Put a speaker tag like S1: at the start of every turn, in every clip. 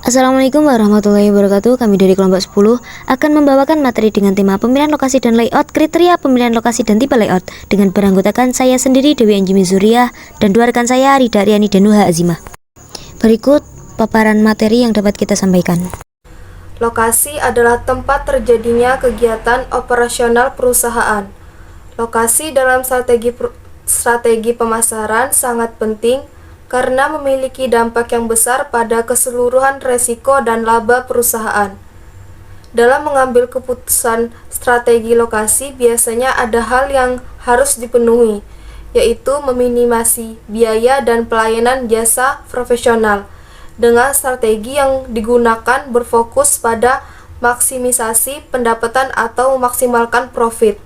S1: Assalamualaikum warahmatullahi wabarakatuh. Kami dari kelompok 10 akan membawakan materi dengan tema pemilihan lokasi dan layout, kriteria pemilihan lokasi dan tipe layout dengan beranggotakan saya sendiri Dewi Anjimi Zuriah dan dua rekan saya Rida Aryani dan Nuha Azimah. Berikut paparan materi yang dapat kita sampaikan.
S2: Lokasi adalah tempat terjadinya kegiatan operasional perusahaan. Lokasi dalam strategi pemasaran sangat penting karena memiliki dampak yang besar pada keseluruhan resiko dan laba perusahaan. Dalam mengambil keputusan strategi lokasi, biasanya ada hal yang harus dipenuhi, yaitu meminimasi biaya dan pelayanan jasa profesional dengan strategi yang digunakan berfokus pada maksimisasi pendapatan atau memaksimalkan profit.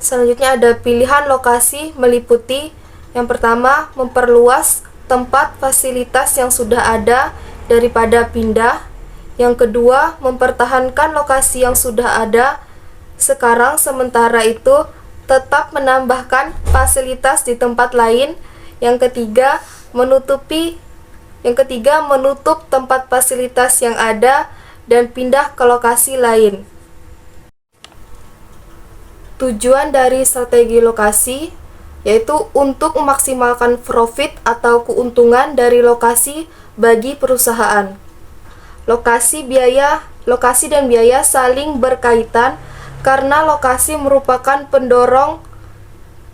S2: Selanjutnya ada pilihan lokasi meliputi yang pertama, memperluas tempat fasilitas yang sudah ada daripada pindah. Yang kedua, mempertahankan lokasi yang sudah ada sekarang sementara itu tetap menambahkan fasilitas di tempat lain. Yang ketiga, menutup tempat fasilitas yang ada dan pindah ke lokasi lain. Tujuan dari strategi lokasi yaitu untuk memaksimalkan profit atau keuntungan dari lokasi bagi perusahaan. Lokasi dan biaya saling berkaitan karena lokasi merupakan pendorong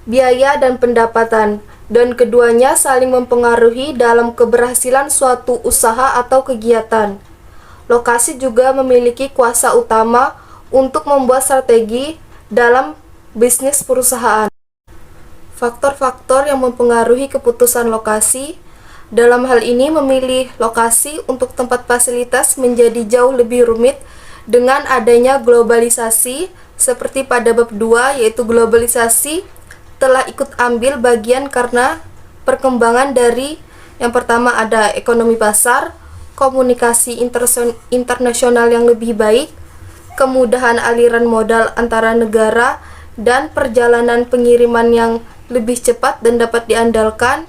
S2: biaya dan pendapatan, dan keduanya saling mempengaruhi dalam keberhasilan suatu usaha atau kegiatan. Lokasi juga memiliki kuasa utama untuk membuat strategi dalam bisnis perusahaan. Faktor-faktor yang mempengaruhi keputusan lokasi, dalam hal ini memilih lokasi untuk tempat fasilitas menjadi jauh lebih rumit dengan adanya globalisasi, seperti pada bab 2, yaitu globalisasi telah ikut ambil bagian karena perkembangan dari yang pertama ada ekonomi pasar, komunikasi internasional yang lebih baik, kemudahan aliran modal antara negara, dan perjalanan pengiriman yang lebih cepat dan dapat diandalkan.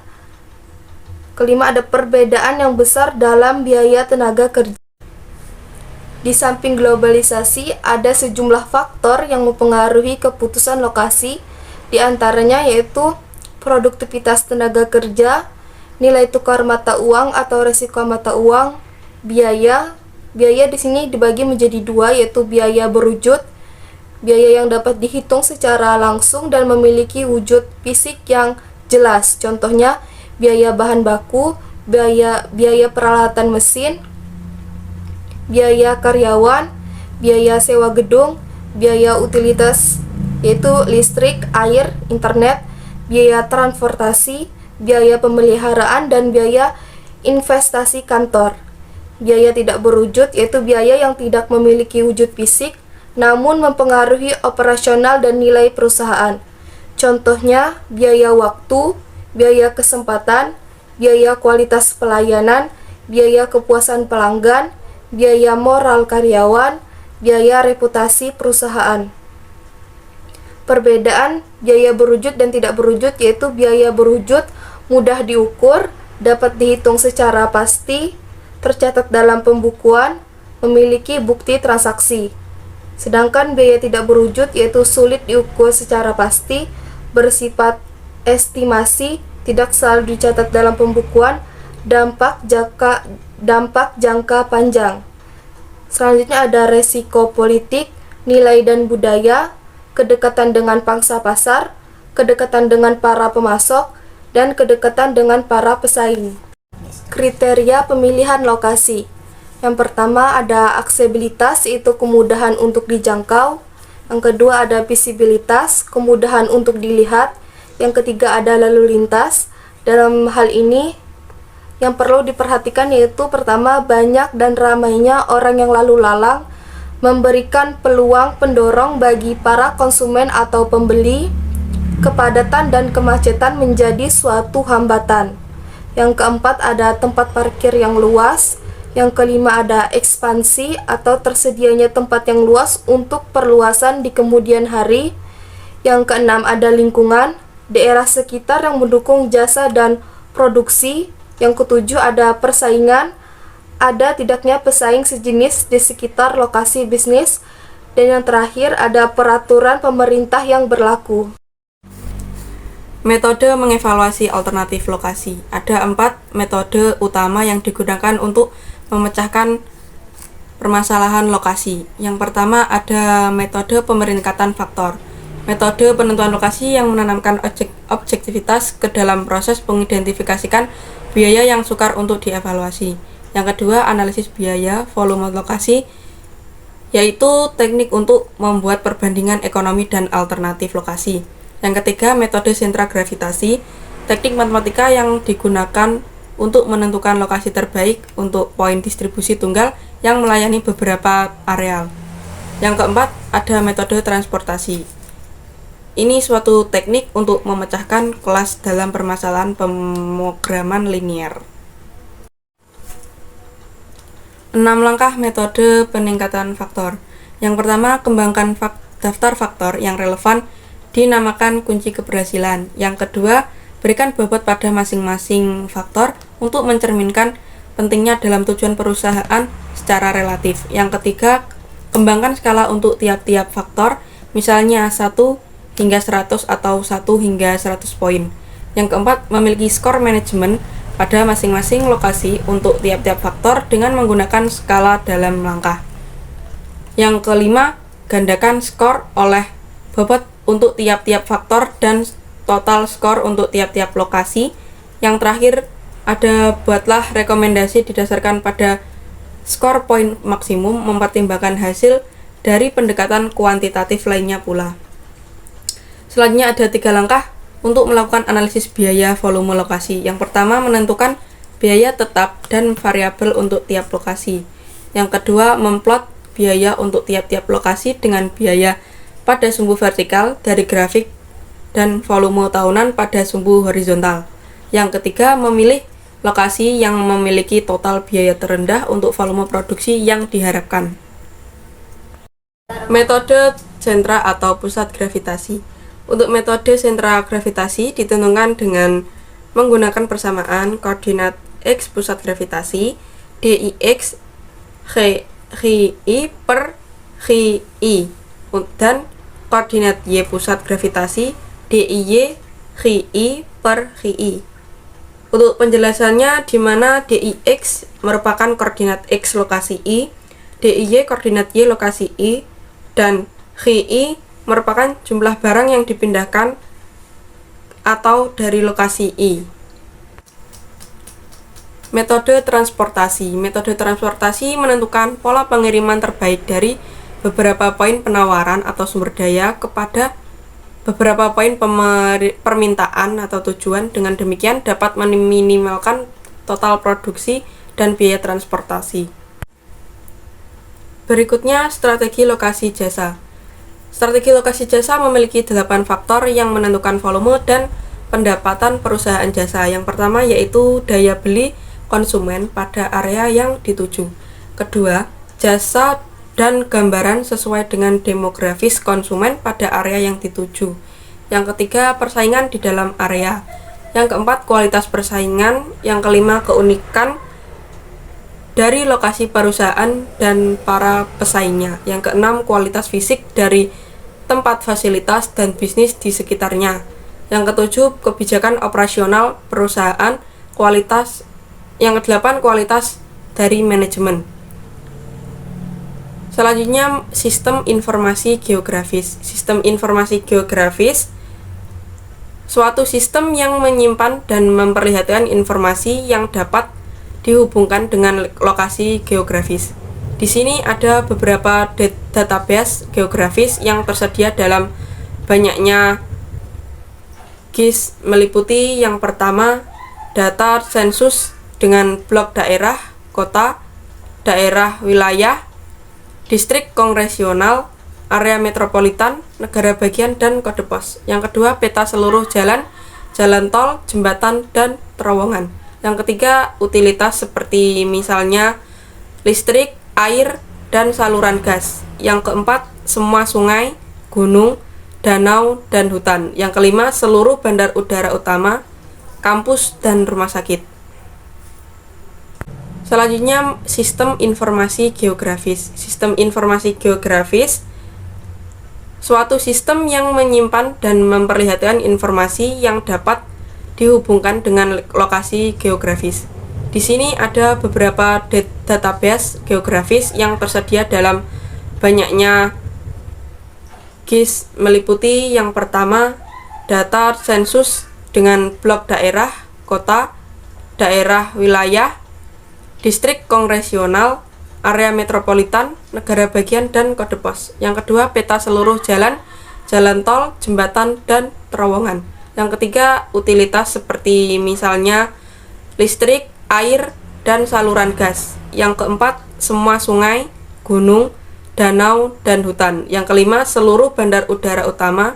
S2: Kelima, ada perbedaan yang besar dalam biaya tenaga kerja. Di samping globalisasi, ada sejumlah faktor yang mempengaruhi keputusan lokasi, di antaranya yaitu produktivitas tenaga kerja, nilai tukar mata uang atau resiko mata uang, biaya. Biaya di sini dibagi menjadi dua, yaitu biaya berwujud, biaya yang dapat dihitung secara langsung dan memiliki wujud fisik yang jelas. Contohnya, biaya bahan baku, biaya peralatan mesin, biaya karyawan, biaya sewa gedung, biaya utilitas yaitu listrik, air, internet, biaya transportasi, biaya pemeliharaan, dan biaya investasi kantor. Biaya tidak berwujud yaitu biaya yang tidak memiliki wujud fisik namun mempengaruhi operasional dan nilai perusahaan. Contohnya, biaya waktu, biaya kesempatan, biaya kualitas pelayanan, biaya kepuasan pelanggan, biaya moral karyawan, biaya reputasi perusahaan. Perbedaan biaya berwujud dan tidak berwujud yaitu biaya berwujud mudah diukur, dapat dihitung secara pasti, tercatat dalam pembukuan, memiliki bukti transaksi. Sedangkan biaya tidak berwujud yaitu sulit diukur secara pasti, bersifat estimasi, tidak selalu dicatat dalam pembukuan, dampak jangka panjang. Selanjutnya ada resiko politik, nilai dan budaya, kedekatan dengan pangsa pasar, kedekatan dengan para pemasok, dan kedekatan dengan para pesaing. Kriteria pemilihan lokasi. Yang pertama ada aksesibilitas, yaitu kemudahan untuk dijangkau. Yang kedua ada visibilitas, kemudahan untuk dilihat. Yang ketiga ada lalu lintas. Dalam hal ini yang perlu diperhatikan yaitu pertama, banyak dan ramainya orang yang lalu lalang memberikan peluang pendorong bagi para konsumen atau pembeli. Kepadatan dan kemacetan menjadi suatu hambatan. Yang keempat ada tempat parkir yang luas. Yang kelima ada ekspansi atau tersedianya tempat yang luas untuk perluasan di kemudian hari. Yang keenam ada lingkungan, daerah sekitar yang mendukung jasa dan produksi. Yang ketujuh ada persaingan, ada tidaknya pesaing sejenis di sekitar lokasi bisnis. Dan yang terakhir ada peraturan pemerintah yang berlaku.
S3: Metode mengevaluasi alternatif lokasi. Ada 4 metode utama yang digunakan untuk memecahkan permasalahan lokasi. Yang pertama ada metode pemeringkatan faktor. Metode penentuan lokasi yang menanamkan objektivitas ke dalam proses mengidentifikasikan biaya yang sukar untuk dievaluasi. Yang kedua, analisis biaya volume lokasi, yaitu teknik untuk membuat perbandingan ekonomi dan alternatif lokasi. Yang ketiga, metode sentra gravitasi, teknik matematika yang digunakan untuk menentukan lokasi terbaik untuk poin distribusi tunggal yang melayani beberapa areal. Yang keempat, ada metode transportasi. Ini suatu teknik untuk memecahkan kelas dalam permasalahan pemrograman linear. 6 langkah metode peningkatan faktor. Yang pertama, kembangkan daftar faktor yang relevan, dinamakan kunci keberhasilan. Yang kedua, berikan bobot pada masing-masing faktor untuk mencerminkan pentingnya dalam tujuan perusahaan secara relatif. Yang ketiga, kembangkan skala untuk tiap-tiap faktor, misalnya 1 hingga 100 atau 1 hingga 100 poin. Yang keempat, memiliki skor manajemen pada masing-masing lokasi untuk tiap-tiap faktor dengan menggunakan skala dalam langkah. Yang kelima, gandakan skor oleh bobot untuk tiap-tiap faktor dan total skor untuk tiap-tiap lokasi. Yang terakhir, buatlah rekomendasi didasarkan pada skor poin maksimum, mempertimbangkan hasil dari pendekatan kuantitatif lainnya pula. Selanjutnya ada 3 langkah untuk melakukan analisis biaya volume lokasi. Yang pertama, menentukan biaya tetap dan variabel untuk tiap lokasi. Yang kedua, memplot biaya untuk tiap-tiap lokasi dengan biaya pada sumbu vertikal dari grafik dan volume tahunan pada sumbu horizontal. Yang ketiga, memilih lokasi yang memiliki total biaya terendah untuk volume produksi yang diharapkan. Metode sentra atau pusat gravitasi. Untuk metode sentra gravitasi ditentukan dengan menggunakan persamaan koordinat X pusat gravitasi dix GI per GI dan koordinat Y pusat gravitasi DIY GI per GI. Untuk penjelasannya, di mana DIX merupakan koordinat X lokasi I, DIY koordinat Y lokasi I, dan GI merupakan jumlah barang yang dipindahkan atau dari lokasi I. Metode transportasi. Metode transportasi menentukan pola pengiriman terbaik dari beberapa poin penawaran atau sumber daya kepada beberapa poin permintaan atau tujuan. Dengan demikian dapat meminimalkan total produksi dan biaya transportasi. Berikutnya, strategi lokasi jasa. Strategi lokasi jasa memiliki 8 faktor yang menentukan volume dan pendapatan perusahaan jasa. Yang pertama yaitu daya beli konsumen pada area yang dituju. Kedua, jasa dan gambaran sesuai dengan demografis konsumen pada area yang dituju. Yang ketiga, persaingan di dalam area. Yang keempat, kualitas persaingan. Yang kelima, keunikan dari lokasi perusahaan dan para pesaingnya. Yang keenam, kualitas fisik dari tempat fasilitas dan bisnis di sekitarnya. Yang ketujuh, kebijakan operasional perusahaan. Yang kedelapan, kualitas dari manajemen. Selanjutnya, sistem informasi geografis. Sistem informasi geografis suatu sistem yang menyimpan dan memperlihatkan informasi yang dapat dihubungkan dengan lokasi geografis. Di sini ada beberapa database geografis yang tersedia dalam banyaknya GIS, meliputi yang pertama, data sensus dengan blok daerah, kota, daerah wilayah, distrik kongresional, area metropolitan, negara bagian, dan kode pos. Yang kedua, peta seluruh jalan, jalan tol, jembatan, dan terowongan. Yang ketiga, utilitas seperti misalnya listrik, air, dan saluran gas. Yang keempat, semua sungai, gunung, danau, dan hutan. Yang kelima, seluruh bandar udara utama, kampus, dan rumah sakit. Selanjutnya, sistem informasi geografis. Sistem informasi geografis suatu sistem yang menyimpan dan memperlihatkan informasi yang dapat dihubungkan dengan lokasi geografis. Di sini ada beberapa database geografis yang tersedia dalam banyaknya GIS, meliputi yang pertama data sensus dengan blok daerah, kota, daerah wilayah, distrik kongresional, area metropolitan, negara bagian, dan kode pos. Yang kedua, peta seluruh jalan, jalan tol, jembatan, dan terowongan. Yang ketiga, utilitas seperti misalnya listrik, air, dan saluran gas. Yang keempat, semua sungai, gunung, danau, dan hutan. Yang kelima, seluruh bandar udara utama,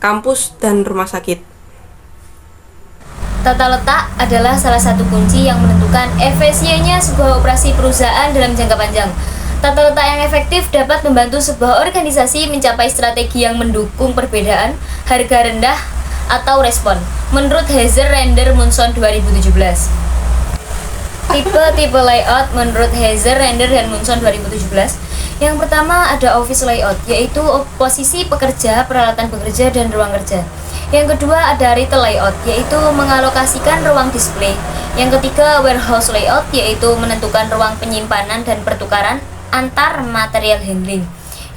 S3: kampus, dan rumah sakit.
S1: Tata letak adalah salah satu kunci yang menentukan efisiennya sebuah operasi perusahaan dalam jangka panjang. Tata letak yang efektif dapat membantu sebuah organisasi mencapai strategi yang mendukung perbedaan, harga rendah, atau respon. Menurut Heiser Render Munson 2017. Tipe-tipe layout menurut Heiser Render dan Munson 2017. Yang pertama ada office layout, yaitu posisi pekerja, peralatan bekerja, dan ruang kerja. Yang kedua ada retail layout, yaitu mengalokasikan ruang display. Yang ketiga warehouse layout, yaitu menentukan ruang penyimpanan dan pertukaran antar material handling.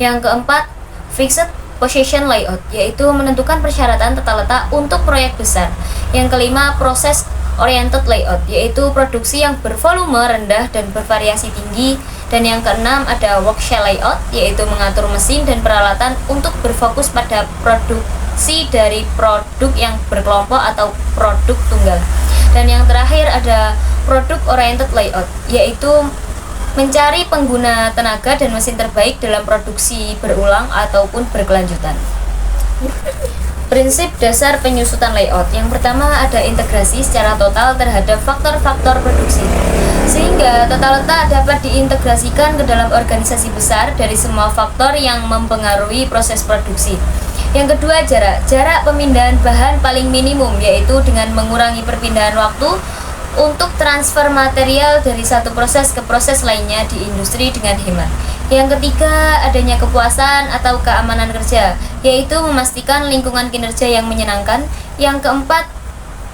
S1: Yang keempat fixed possession layout, yaitu menentukan persyaratan tata letak untuk proyek besar. Yang kelima process oriented layout, yaitu produksi yang bervolume rendah dan bervariasi tinggi. Dan yang keenam ada workshop layout, yaitu mengatur mesin dan peralatan untuk berfokus pada produksi dari produk yang berkelompok atau produk tunggal. Dan yang terakhir ada product oriented layout, yaitu mencari pengguna tenaga dan mesin terbaik dalam produksi berulang ataupun berkelanjutan. Prinsip dasar penyusutan layout. Yang pertama ada integrasi secara total terhadap faktor-faktor produksi, sehingga tata letak dapat diintegrasikan ke dalam organisasi besar dari semua faktor yang mempengaruhi proses produksi. Yang kedua jarak pemindahan bahan paling minimum, yaitu dengan mengurangi perpindahan waktu untuk transfer material dari satu proses ke proses lainnya di industri dengan hemat. Yang ketiga, adanya kepuasan atau keamanan kerja, yaitu memastikan lingkungan kinerja yang menyenangkan. Yang keempat,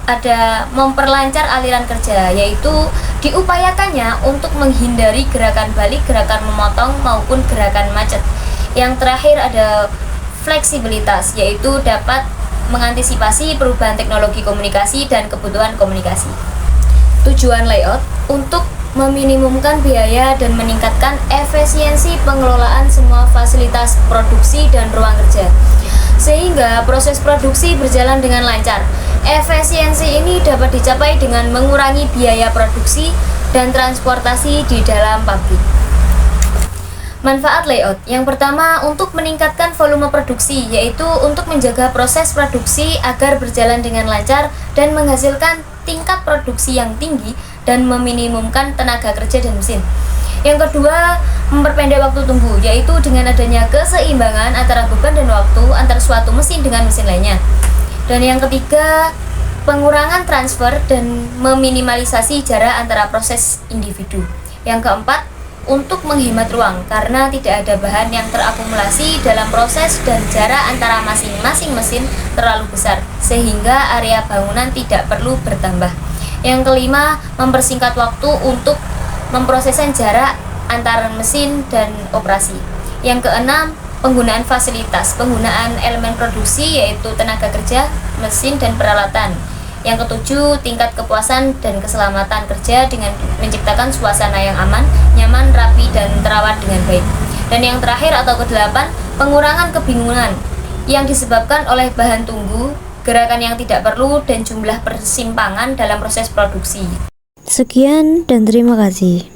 S1: ada memperlancar aliran kerja, yaitu diupayakannya untuk menghindari gerakan balik, gerakan memotong, maupun gerakan macet. Yang terakhir ada fleksibilitas, yaitu dapat mengantisipasi perubahan teknologi komunikasi dan kebutuhan komunikasi. Tujuan layout untuk meminimumkan biaya dan meningkatkan efisiensi pengelolaan semua fasilitas produksi dan ruang kerja, sehingga proses produksi berjalan dengan lancar. Efisiensi ini dapat dicapai dengan mengurangi biaya produksi dan transportasi di dalam pabrik. Manfaat layout. Yang pertama, untuk meningkatkan volume produksi, yaitu untuk menjaga proses produksi agar berjalan dengan lancar dan menghasilkan tingkat produksi yang tinggi dan meminimumkan tenaga kerja dan mesin. Yang kedua, memperpendek waktu tunggu, yaitu dengan adanya keseimbangan antara beban dan waktu antara suatu mesin dengan mesin lainnya. Dan yang ketiga, pengurangan transfer dan meminimalisasi jarak antara proses individu. Yang keempat, untuk menghemat ruang karena tidak ada bahan yang terakumulasi dalam proses dan jarak antara masing-masing mesin terlalu besar sehingga area bangunan tidak perlu bertambah. Yang kelima, mempersingkat waktu untuk memproseskan jarak antara mesin dan operasi. Yang keenam, penggunaan fasilitas, penggunaan elemen produksi yaitu tenaga kerja, mesin, dan peralatan. Yang ketujuh, tingkat kepuasan dan keselamatan kerja dengan menciptakan suasana yang aman, nyaman, rapi, dan terawat dengan baik. Dan yang terakhir atau kedelapan, pengurangan kebingungan yang disebabkan oleh bahan tunggu, gerakan yang tidak perlu, dan jumlah persimpangan dalam proses produksi.
S4: Sekian dan terima kasih.